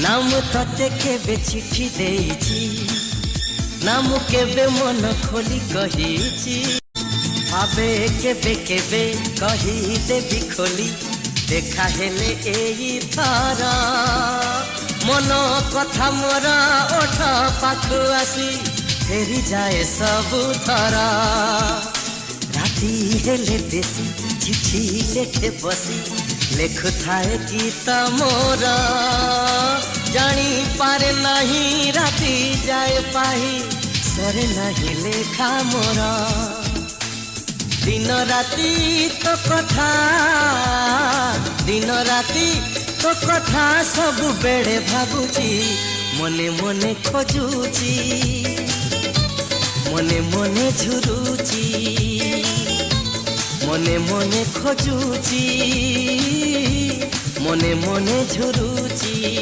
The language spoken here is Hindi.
ना मु तते केबे चिट्ठी देइची ना मु केबे मन खोली कहिची भावे केबे केबे कही देबी खोली देखा हेले एई थारा मन कथा मोरा ओठ पाखु आसी फेरी जाए सबु थरा राती हेले बेसी चिट्ठी लेखे बसी लेखु थाए गीत मोरा जानी पारे नहीं राती जाए पाही सरे नहीं लेखा मोरा दिन राती तो कथा दिन राती तो कथा सब बेड़े भाबुची मने मने खोजुची मने मने झुरुची मने मने खोजुची मने मने झुरुची।